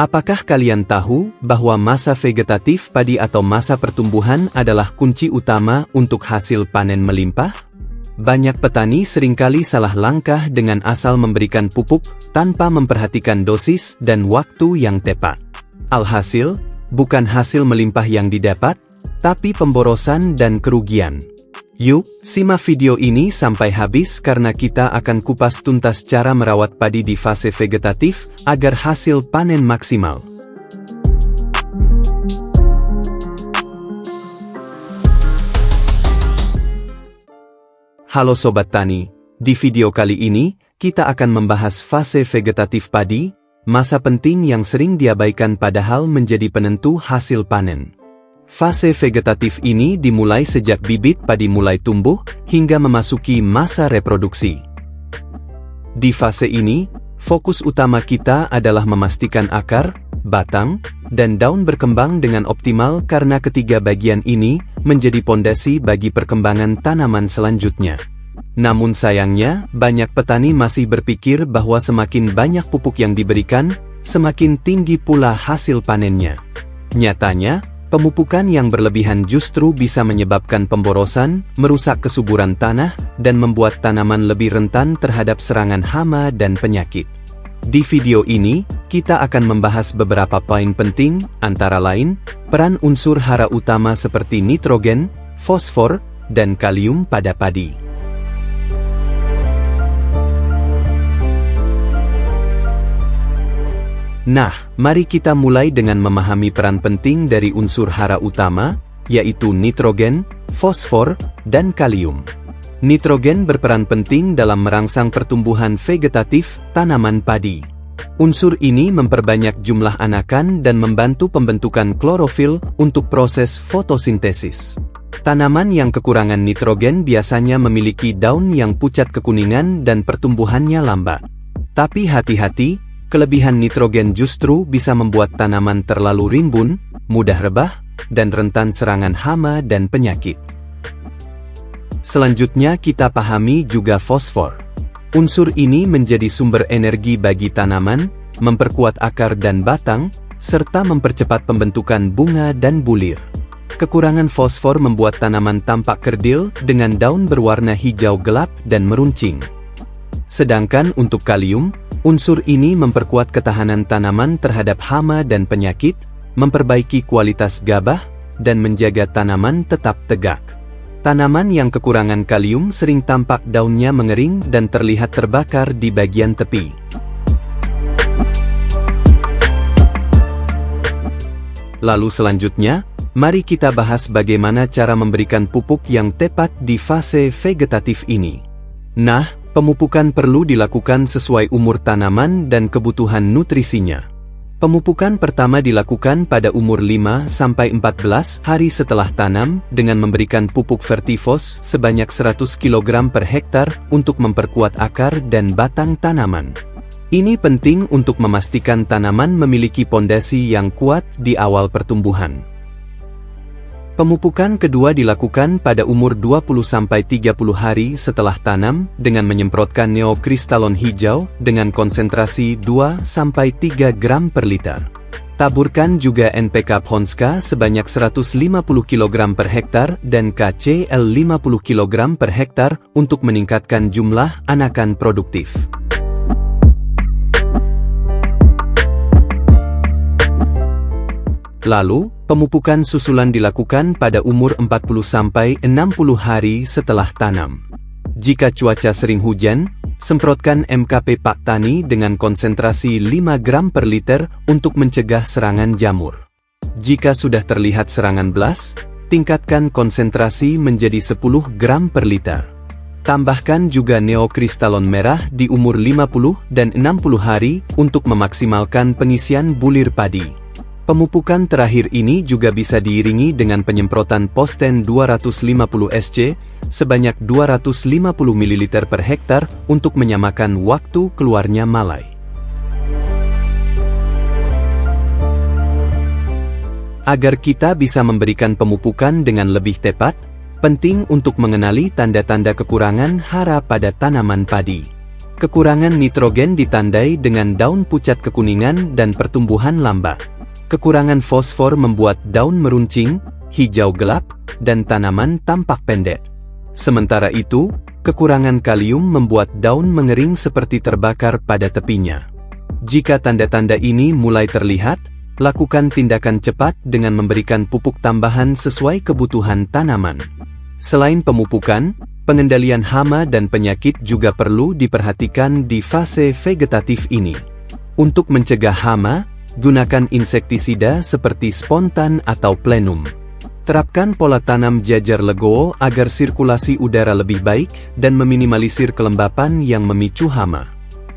Apakah kalian tahu bahwa masa vegetatif padi atau masa pertumbuhan adalah kunci utama untuk hasil panen melimpah? Banyak petani seringkali salah langkah dengan asal memberikan pupuk tanpa memperhatikan dosis dan waktu yang tepat. Alhasil, bukan hasil melimpah yang didapat, tapi pemborosan dan kerugian. Yuk, simak video ini sampai habis karena kita akan kupas tuntas cara merawat padi di fase vegetatif agar hasil panen maksimal. Halo Sobat Tani, di video kali ini, kita akan membahas fase vegetatif padi, masa penting yang sering diabaikan padahal menjadi penentu hasil panen. Fase vegetatif ini dimulai sejak bibit padi mulai tumbuh hingga memasuki masa reproduksi. Di fase ini, fokus utama kita adalah memastikan akar, batang, dan daun berkembang dengan optimal karena ketiga bagian ini menjadi pondasi bagi perkembangan tanaman selanjutnya. Namun sayangnya, banyak petani masih berpikir bahwa semakin banyak pupuk yang diberikan, semakin tinggi pula hasil panennya. Nyatanya, pemupukan yang berlebihan justru bisa menyebabkan pemborosan, merusak kesuburan tanah, dan membuat tanaman lebih rentan terhadap serangan hama dan penyakit. Di video ini, kita akan membahas beberapa poin penting, antara lain, peran unsur hara utama seperti nitrogen, fosfor, dan kalium pada padi. Nah, mari kita mulai dengan memahami peran penting dari unsur hara utama, yaitu nitrogen, fosfor, dan kalium. Nitrogen berperan penting dalam merangsang pertumbuhan vegetatif tanaman padi. Unsur ini memperbanyak jumlah anakan dan membantu pembentukan klorofil untuk proses fotosintesis. Tanaman yang kekurangan nitrogen biasanya memiliki daun yang pucat kekuningan dan pertumbuhannya lambat. Tapi hati-hati, kelebihan nitrogen justru bisa membuat tanaman terlalu rimbun, mudah rebah, dan rentan serangan hama dan penyakit. Selanjutnya kita pahami juga fosfor. Unsur ini menjadi sumber energi bagi tanaman, memperkuat akar dan batang, serta mempercepat pembentukan bunga dan bulir. Kekurangan fosfor membuat tanaman tampak kerdil dengan daun berwarna hijau gelap dan meruncing. Sedangkan untuk kalium, unsur ini memperkuat ketahanan tanaman terhadap hama dan penyakit, memperbaiki kualitas gabah, dan menjaga tanaman tetap tegak. Tanaman yang kekurangan kalium sering tampak daunnya mengering dan terlihat terbakar di bagian tepi. Lalu selanjutnya, mari kita bahas bagaimana cara memberikan pupuk yang tepat di fase vegetatif ini. Nah, pemupukan perlu dilakukan sesuai umur tanaman dan kebutuhan nutrisinya. Pemupukan pertama dilakukan pada umur 5-14 hari setelah tanam dengan memberikan pupuk vertifos sebanyak 100 kg per hektar untuk memperkuat akar dan batang tanaman. Ini penting untuk memastikan tanaman memiliki pondasi yang kuat di awal pertumbuhan. Pemupukan kedua dilakukan pada umur 20-30 hari setelah tanam dengan menyemprotkan neokristalon hijau dengan konsentrasi 2-3 gram per liter. Taburkan juga NPK Ponska sebanyak 150 kg per hektar dan KCl 50 kg per hektar untuk meningkatkan jumlah anakan produktif. Lalu, pemupukan susulan dilakukan pada umur 40-60 hari setelah tanam. Jika cuaca sering hujan, semprotkan MKP Pak Tani dengan konsentrasi 5 gram per liter untuk mencegah serangan jamur. Jika sudah terlihat serangan blas, tingkatkan konsentrasi menjadi 10 gram per liter. Tambahkan juga neokristalon merah di umur 50 dan 60 hari untuk memaksimalkan pengisian bulir padi. Pemupukan terakhir ini juga bisa diiringi dengan penyemprotan Posten 250 SC sebanyak 250 ml per hektar untuk menyamakan waktu keluarnya malai. Agar kita bisa memberikan pemupukan dengan lebih tepat, penting untuk mengenali tanda-tanda kekurangan hara pada tanaman padi. Kekurangan nitrogen ditandai dengan daun pucat kekuningan dan pertumbuhan lambat. Kekurangan fosfor membuat daun meruncing, hijau gelap, dan tanaman tampak pendek. Sementara itu, kekurangan kalium membuat daun mengering seperti terbakar pada tepinya. Jika tanda-tanda ini mulai terlihat, lakukan tindakan cepat dengan memberikan pupuk tambahan sesuai kebutuhan tanaman. Selain pemupukan, pengendalian hama dan penyakit juga perlu diperhatikan di fase vegetatif ini. Untuk mencegah hama, gunakan insektisida seperti spontan atau plenum. Terapkan pola tanam jajar legowo agar sirkulasi udara lebih baik dan meminimalisir kelembapan yang memicu hama.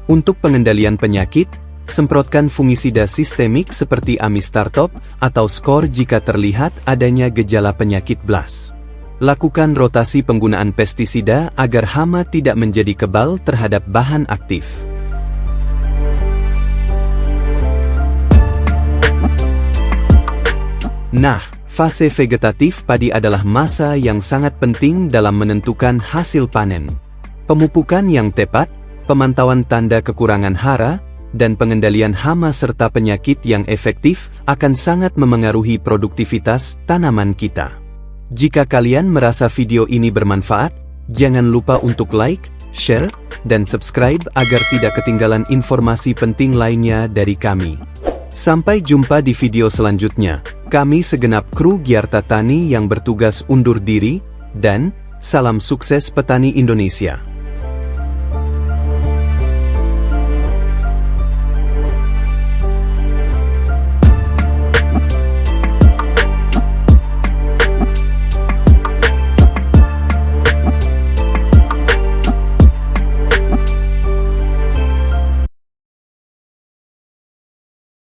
Untuk pengendalian penyakit, semprotkan fungisida sistemik seperti amistartop atau skor jika terlihat adanya gejala penyakit BLAS. Lakukan rotasi penggunaan pestisida agar hama tidak menjadi kebal terhadap bahan aktif. Nah, fase vegetatif padi adalah masa yang sangat penting dalam menentukan hasil panen. Pemupukan yang tepat, pemantauan tanda kekurangan hara, dan pengendalian hama serta penyakit yang efektif akan sangat memengaruhi produktivitas tanaman kita. Jika kalian merasa video ini bermanfaat, jangan lupa untuk like, share, dan subscribe agar tidak ketinggalan informasi penting lainnya dari kami. Sampai jumpa di video selanjutnya. Kami segenap kru Giarta Tani yang bertugas undur diri, dan salam sukses petani Indonesia.